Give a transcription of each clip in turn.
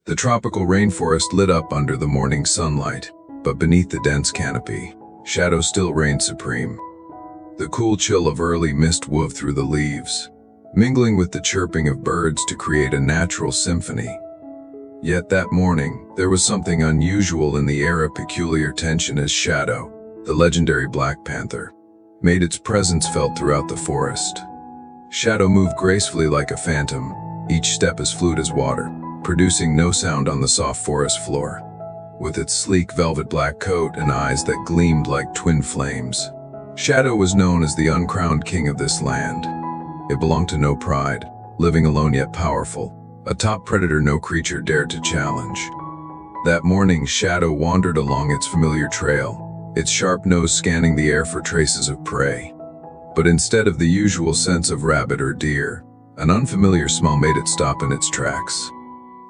The tropical rainforest lit up under the morning sunlight, but beneath the dense canopy, shadow still reigned supreme. The cool chill of early mist wove through the leaves, mingling with the chirping of birds to create a natural symphony. Yet that morning, there was something unusual in the air, a peculiar tension as Shadow, the legendary Black Panther, made its presence felt throughout the forest. Shadow moved gracefully like a phantom, each step as fluid as water, producing no sound on the soft forest floor. With its sleek velvet black coat and eyes that gleamed like twin flames, Shadow was known as the uncrowned king of this land. It belonged to no pride, living alone yet powerful, a top predator no creature dared to challenge. That morning, Shadow wandered along its familiar trail, its sharp nose scanning the air for traces of prey. But instead of the usual sense of rabbit or deer, an unfamiliar smell made it stop in its tracks.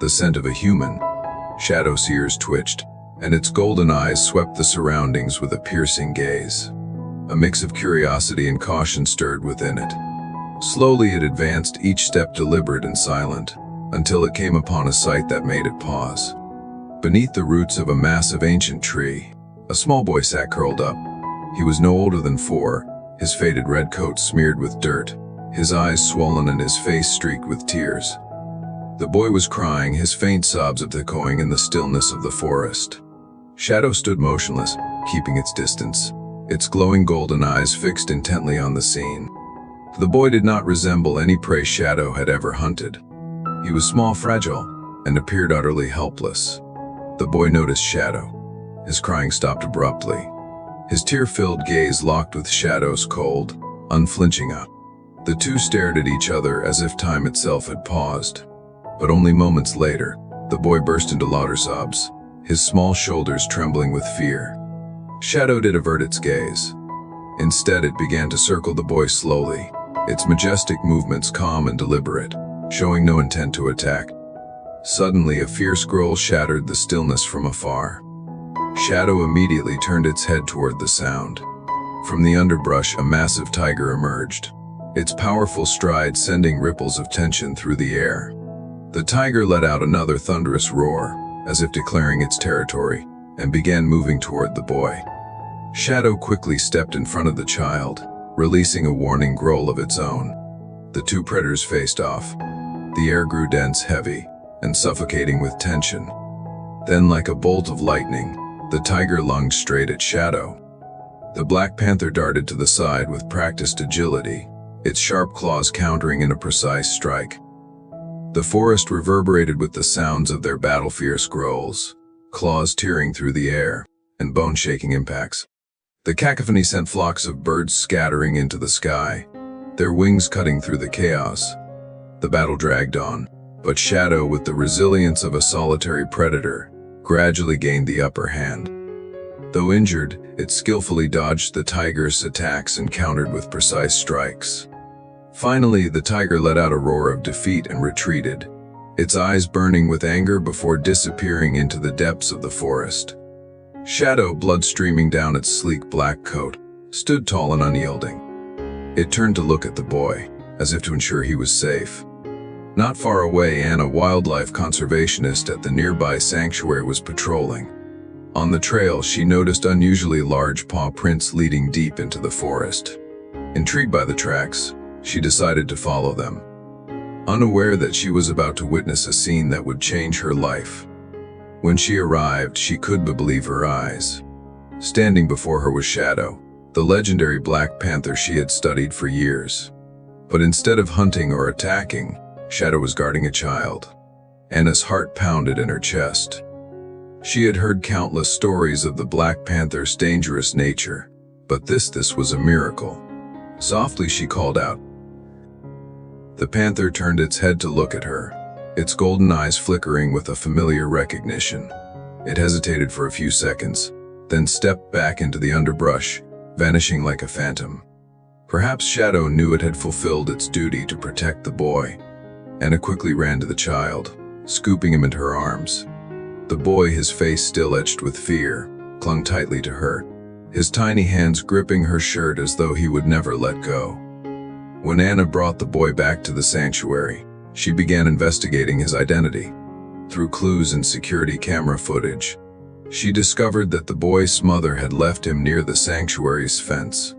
The scent of a human. Shadow's ears twitched, and its golden eyes swept the surroundings with a piercing gaze. A mix of curiosity and caution stirred within it. Slowly it advanced, each step deliberate and silent, until it came upon a sight that made it pause. Beneath the roots of a massive ancient tree, a small boy sat curled up. He was no older than 4, his faded red coat smeared with dirt, his eyes swollen and his face streaked with tears. The boy was crying, his faint sobs echoing in the stillness of the forest. Shadow stood motionless, keeping its distance, its glowing golden eyes fixed intently on the scene. The boy did not resemble any prey Shadow had ever hunted. He was small, fragile, and appeared utterly helpless. The boy noticed Shadow. His crying stopped abruptly. His tear-filled gaze locked with Shadow's cold, unflinching eye. The two stared at each other as if time itself had paused. But only moments later, the boy burst into louder sobs, his small shoulders trembling with fear. Shadow did avert its gaze. Instead, it began to circle the boy slowly, its majestic movements calm and deliberate, showing no intent to attack. Suddenly, a fierce growl shattered the stillness from afar. Shadow immediately turned its head toward the sound. From the underbrush, a massive tiger emerged, its powerful stride sending ripples of tension through the air. The tiger let out another thunderous roar, as if declaring its territory, and began moving toward the boy. Shadow quickly stepped in front of the child, releasing a warning growl of its own. The two predators faced off. The air grew dense, heavy, and suffocating with tension. Then, like a bolt of lightning, the tiger lunged straight at Shadow. The Black Panther darted to the side with practiced agility, its sharp claws countering in a precise strike. The forest reverberated with the sounds of their battle-fierce growls, claws tearing through the air, and bone-shaking impacts. The cacophony sent flocks of birds scattering into the sky, their wings cutting through the chaos. The battle dragged on, but Shadow, with the resilience of a solitary predator, gradually gained the upper hand. Though injured, it skillfully dodged the tiger's attacks and countered with precise strikes. Finally, the tiger let out a roar of defeat and retreated, its eyes burning with anger before disappearing into the depths of the forest. Shadow, blood streaming down its sleek black coat, stood tall and unyielding. It turned to look at the boy, as if to ensure he was safe. Not far away, Anna, a wildlife conservationist at the nearby sanctuary, was patrolling. On the trail, she noticed unusually large paw prints leading deep into the forest. Intrigued by the tracks, she decided to follow them, unaware that she was about to witness a scene that would change her life. When she arrived, she couldn't believe her eyes. Standing before her was Shadow, the legendary Black Panther she had studied for years. But instead of hunting or attacking, Shadow was guarding a child. Anna's heart pounded in her chest. She had heard countless stories of the Black Panther's dangerous nature, but this was a miracle. Softly she called out. The panther turned its head to look at her, its golden eyes flickering with a familiar recognition. It hesitated for a few seconds, then stepped back into the underbrush, vanishing like a phantom. Perhaps Shadow knew it had fulfilled its duty to protect the boy. Anna quickly ran to the child, scooping him into her arms. The boy, his face still etched with fear, clung tightly to her, his tiny hands gripping her shirt as though he would never let go. When Anna brought the boy back to the sanctuary, she began investigating his identity. Through clues in security camera footage, she discovered that the boy's mother had left him near the sanctuary's fence.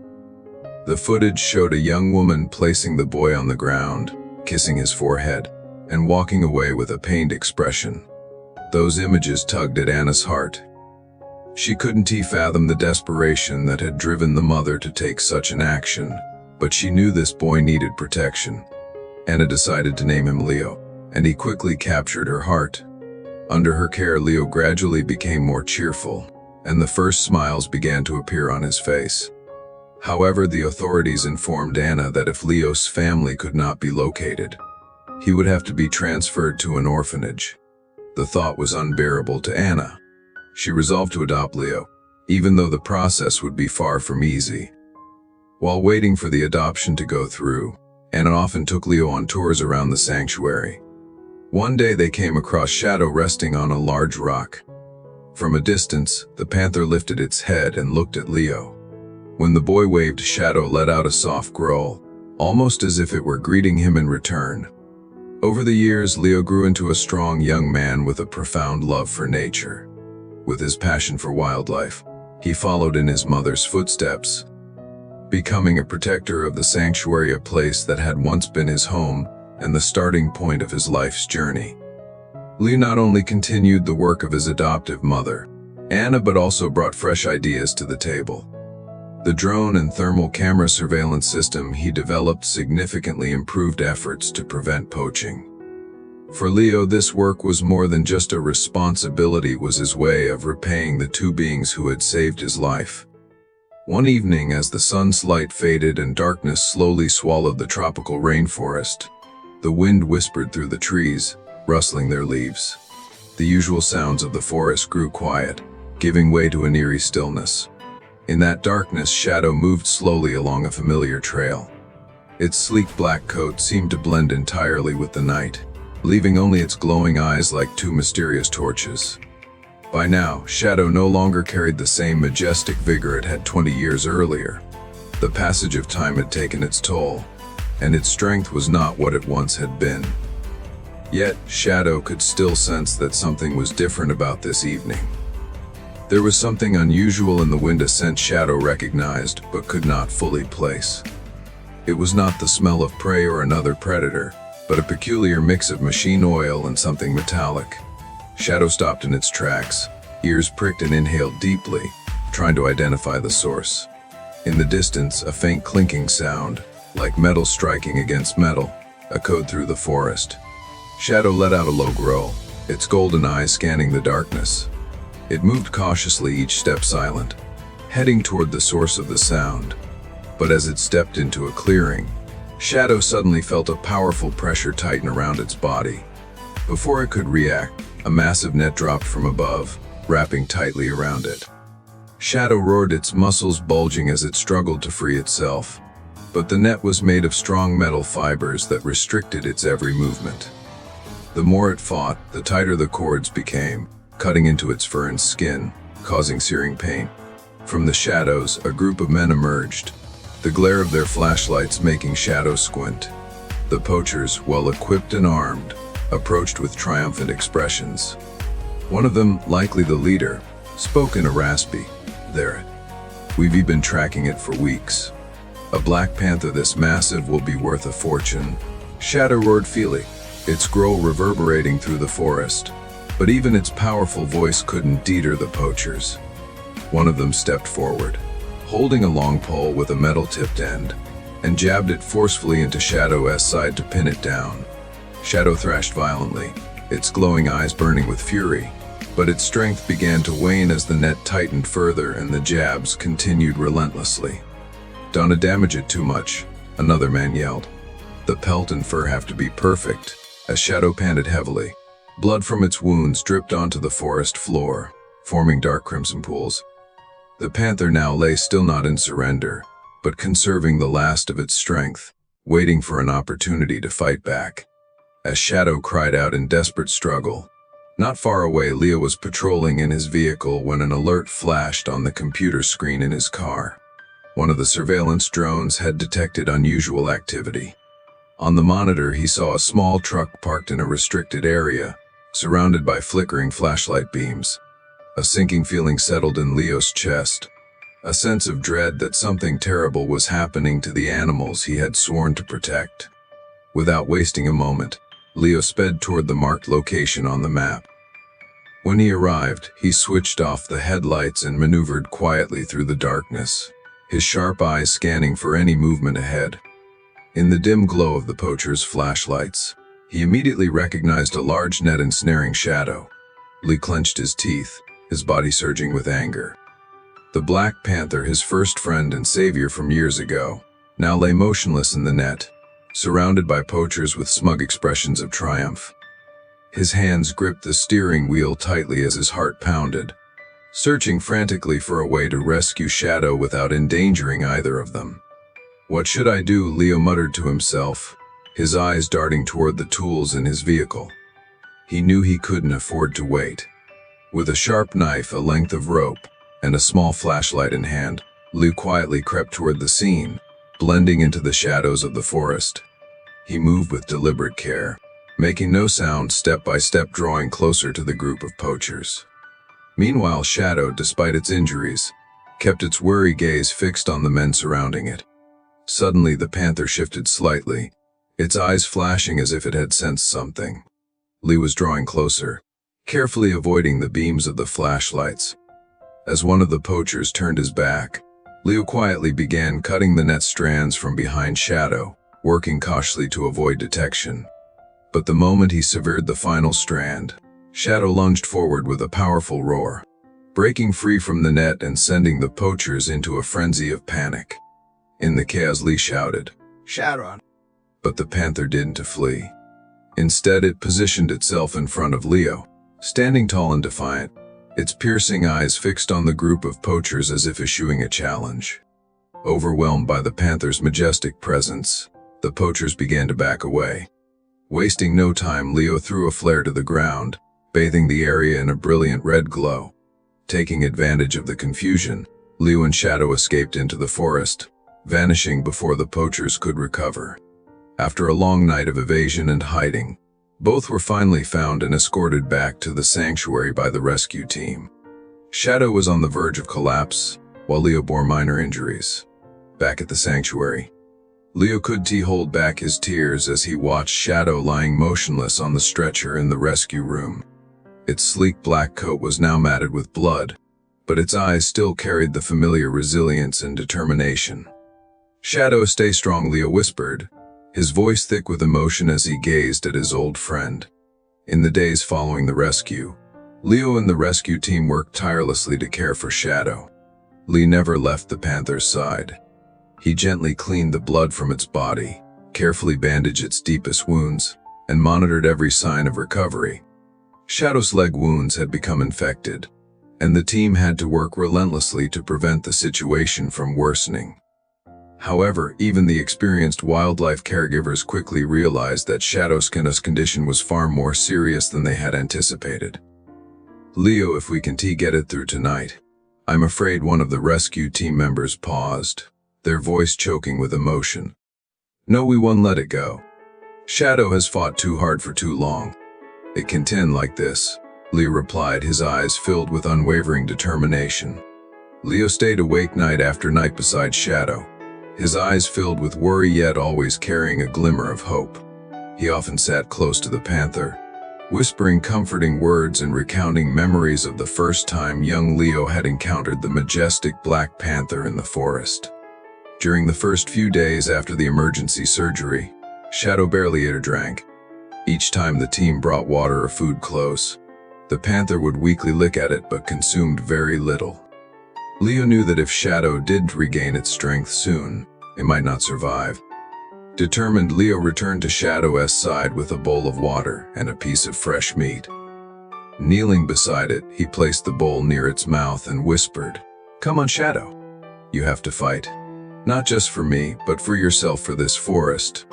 The footage showed a young woman placing the boy on the ground, kissing his forehead, and walking away with a pained expression. Those images tugged at Anna's heart. She couldn't fathom the desperation that had driven the mother to take such an action, but she knew this boy needed protection. Anna decided to name him Leo, and he quickly captured her heart. Under her care, Leo gradually became more cheerful, and the first smiles began to appear on his face. However, the authorities informed Anna that if Leo's family could not be located, he would have to be transferred to an orphanage. The thought was unbearable to Anna. She resolved to adopt Leo, even though the process would be far from easy. While waiting for the adoption to go through, Anna often took Leo on tours around the sanctuary. One day they came across Shadow resting on a large rock. From a distance, the panther lifted its head and looked at Leo. When the boy waved, Shadow let out a soft growl, almost as if it were greeting him in return. Over the years, Leo grew into a strong young man with a profound love for nature. With his passion for wildlife, he followed in his mother's footsteps, becoming a protector of the sanctuary, a place that had once been his home and the starting point of his life's journey. Leo not only continued the work of his adoptive mother, Anna, but also brought fresh ideas to the table. The drone and thermal camera surveillance system he developed significantly improved efforts to prevent poaching. For Leo, this work was more than just a responsibility, it was his way of repaying the two beings who had saved his life. One evening, as the sun's light faded and darkness slowly swallowed the tropical rainforest, the wind whispered through the trees, rustling their leaves. The usual sounds of the forest grew quiet, giving way to an eerie stillness. In that darkness, Shadow moved slowly along a familiar trail. Its sleek black coat seemed to blend entirely with the night, leaving only its glowing eyes like two mysterious torches. By now, Shadow no longer carried the same majestic vigor it had 20 years earlier. The passage of time had taken its toll, and its strength was not what it once had been. Yet, Shadow could still sense that something was different about this evening. There was something unusual in the wind, a scent Shadow recognized but could not fully place. It was not the smell of prey or another predator, but a peculiar mix of machine oil and something metallic. Shadow stopped in its tracks, ears pricked, and inhaled deeply, trying to identify the source. In the distance, a faint clinking sound, like metal striking against metal, echoed through the forest. Shadow let out a low growl, its golden eyes scanning the darkness. It moved cautiously, each step silent, heading toward the source of the sound. But as it stepped into a clearing, Shadow suddenly felt a powerful pressure tighten around its body. Before it could react, a massive net dropped from above, wrapping tightly around it. Shadow roared, its muscles bulging as it struggled to free itself. But the net was made of strong metal fibers that restricted its every movement. The more it fought, the tighter the cords became, cutting into its fur and skin, causing searing pain. From the shadows, a group of men emerged, the glare of their flashlights making Shadow squint. The poachers, well equipped and armed, approached with triumphant expressions. One of them, likely the leader, spoke in a raspy, "There. We've been tracking it for weeks. A black panther this massive will be worth a fortune." Shadow roared feebly, its growl reverberating through the forest. But even its powerful voice couldn't deter the poachers. One of them stepped forward, holding a long pole with a metal-tipped end, and jabbed it forcefully into Shadow's side to pin it down. Shadow thrashed violently, its glowing eyes burning with fury, but its strength began to wane as the net tightened further and the jabs continued relentlessly. "Don't damage it too much," another man yelled. "The pelt and fur have to be perfect," as Shadow panted heavily. Blood from its wounds dripped onto the forest floor, forming dark crimson pools. The panther now lay still, not in surrender, but conserving the last of its strength, waiting for an opportunity to fight back. As Shadow cried out in desperate struggle, not far away, Leo was patrolling in his vehicle when an alert flashed on the computer screen in his car. One of the surveillance drones had detected unusual activity. On the monitor, he saw a small truck parked in a restricted area, surrounded by flickering flashlight beams. A sinking feeling settled in Leo's chest, a sense of dread that something terrible was happening to the animals he had sworn to protect. Without wasting a moment, Leo sped toward the marked location on the map. When he arrived, he switched off the headlights and maneuvered quietly through the darkness, his sharp eyes scanning for any movement ahead. In the dim glow of the poacher's flashlights, he immediately recognized a large net ensnaring Shadow. Lee clenched his teeth, his body surging with anger. The Black Panther, his first friend and savior from years ago, now lay motionless in the net, surrounded by poachers with smug expressions of triumph. His hands gripped the steering wheel tightly as his heart pounded, searching frantically for a way to rescue Shadow without endangering either of them. "What should I do?" Leo muttered to himself, his eyes darting toward the tools in his vehicle. He knew he couldn't afford to wait. With a sharp knife, a length of rope, and a small flashlight in hand, Leo quietly crept toward the scene, blending into the shadows of the forest. He moved with deliberate care, making no sound, step by step drawing closer to the group of poachers. Meanwhile, Shadow, despite its injuries, kept its wary gaze fixed on the men surrounding it. Suddenly, the panther shifted slightly, its eyes flashing as if it had sensed something. Lee was drawing closer, carefully avoiding the beams of the flashlights. As one of the poachers turned his back, Leo quietly began cutting the net strands from behind Shadow, working cautiously to avoid detection. But the moment he severed the final strand, Shadow lunged forward with a powerful roar, breaking free from the net and sending the poachers into a frenzy of panic. In the chaos, Lee shouted, "Shadow!" But the panther didn't flee. Instead, it positioned itself in front of Leo, standing tall and defiant, its piercing eyes fixed on the group of poachers as if issuing a challenge. Overwhelmed by the panther's majestic presence, the poachers began to back away. Wasting no time, Leo threw a flare to the ground, bathing the area in a brilliant red glow. Taking advantage of the confusion, Leo and Shadow escaped into the forest, vanishing before the poachers could recover. After a long night of evasion and hiding, both were finally found and escorted back to the sanctuary by the rescue team. Shadow was on the verge of collapse, while Leo bore minor injuries. Back at the sanctuary, Leo could hold back his tears as he watched Shadow lying motionless on the stretcher in the rescue room. Its sleek black coat was now matted with blood, but its eyes still carried the familiar resilience and determination. "Shadow, stay strong," Leo whispered, his voice thick with emotion as he gazed at his old friend. In the days following the rescue, Leo and the rescue team worked tirelessly to care for Shadow. Lee never left the panther's side. He gently cleaned the blood from its body, carefully bandaged its deepest wounds, and monitored every sign of recovery. Shadow's leg wounds had become infected, and the team had to work relentlessly to prevent the situation from worsening. However, even the experienced wildlife caregivers quickly realized that Shadow's condition was far more serious than they had anticipated. "Leo, if we can get it through tonight." I'm afraid one of the rescue team members paused, their voice choking with emotion. "No, we won't let it go. Shadow has fought too hard for too long. It can end like this," Leo replied, his eyes filled with unwavering determination. Leo stayed awake night after night beside Shadow, his eyes filled with worry yet always carrying a glimmer of hope. He often sat close to the panther, whispering comforting words and recounting memories of the first time young Leo had encountered the majestic Black Panther in the forest. During the first few days after the emergency surgery, Shadow barely ate or drank. Each time the team brought water or food close, the panther would weakly lick at it but consumed very little. Leo knew that if Shadow didn't regain its strength soon, it might not survive. Determined, Leo returned to Shadow's side with a bowl of water and a piece of fresh meat. Kneeling beside it, he placed the bowl near its mouth and whispered, "Come on, Shadow. You have to fight. Not just for me, but for yourself, for this forest,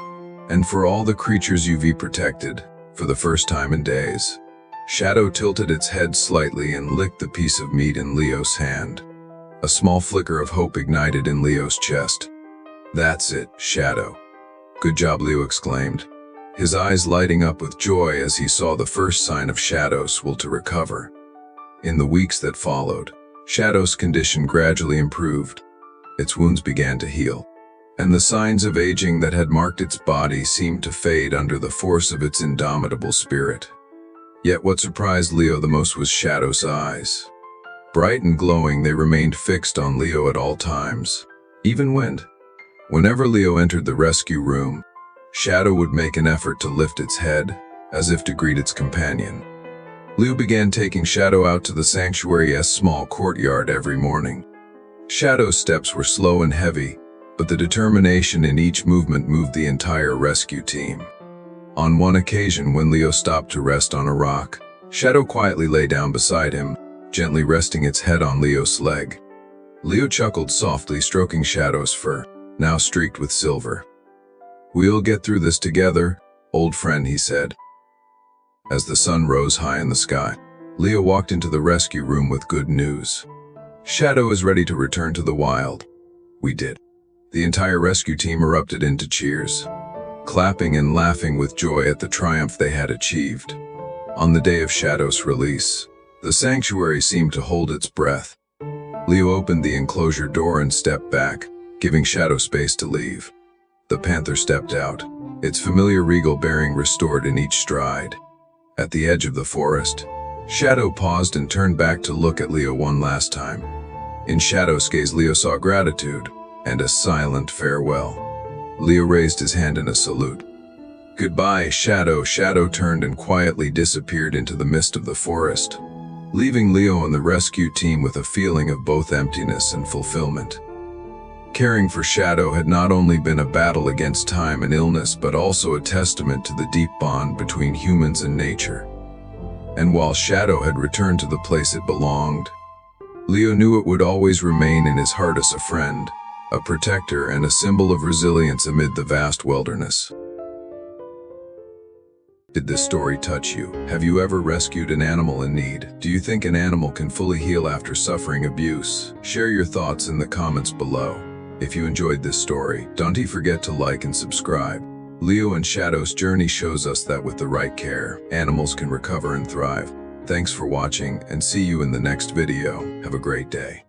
and for all the creatures you've protected, for the first time in days." Shadow tilted its head slightly and licked the piece of meat in Leo's hand. A small flicker of hope ignited in Leo's chest. "That's it, Shadow. Good job," Leo exclaimed, his eyes lighting up with joy as he saw the first sign of Shadow's will to recover. In the weeks that followed, Shadow's condition gradually improved. Its wounds began to heal, and the signs of aging that had marked its body seemed to fade under the force of its indomitable spirit. Yet what surprised Leo the most was Shadow's eyes. Bright and glowing, they remained fixed on Leo at all times. Even whenever Leo entered the rescue room, Shadow would make an effort to lift its head, as if to greet its companion. Leo began taking Shadow out to the sanctuary's small courtyard every morning. Shadow's steps were slow and heavy, but the determination in each movement moved the entire rescue team. On one occasion, when Leo stopped to rest on a rock, Shadow quietly lay down beside him, gently resting its head on Leo's leg. Leo chuckled softly, stroking Shadow's fur, now streaked with silver. "We'll get through this together, old friend," he said. As the sun rose high in the sky, Leo walked into the rescue room with good news. "Shadow is ready to return to the wild." "We did." The entire rescue team erupted into cheers, clapping and laughing with joy at the triumph they had achieved. On the day of Shadow's release, the sanctuary seemed to hold its breath. Leo opened the enclosure door and stepped back, giving Shadow space to leave. The Panther stepped out, its familiar regal bearing restored in each stride. At the edge of the forest, Shadow paused and turned back to look at Leo one last time. In Shadow's gaze, Leo saw gratitude and a silent farewell. Leo raised his hand in a salute. "Goodbye, Shadow." Shadow turned and quietly disappeared into the mist of the forest, leaving Leo and the rescue team with a feeling of both emptiness and fulfillment. Caring for Shadow had not only been a battle against time and illness, but also a testament to the deep bond between humans and nature. And while Shadow had returned to the place it belonged, Leo knew it would always remain in his heart as a friend, a protector, and a symbol of resilience amid the vast wilderness. Did this story touch you? Have you ever rescued an animal in need? Do you think an animal can fully heal after suffering abuse? Share your thoughts in the comments below. If you enjoyed this story, don't forget to like and subscribe. Leo and Shadow's journey shows us that with the right care, animals can recover and thrive. Thanks for watching, and see you in the next video. Have a great day.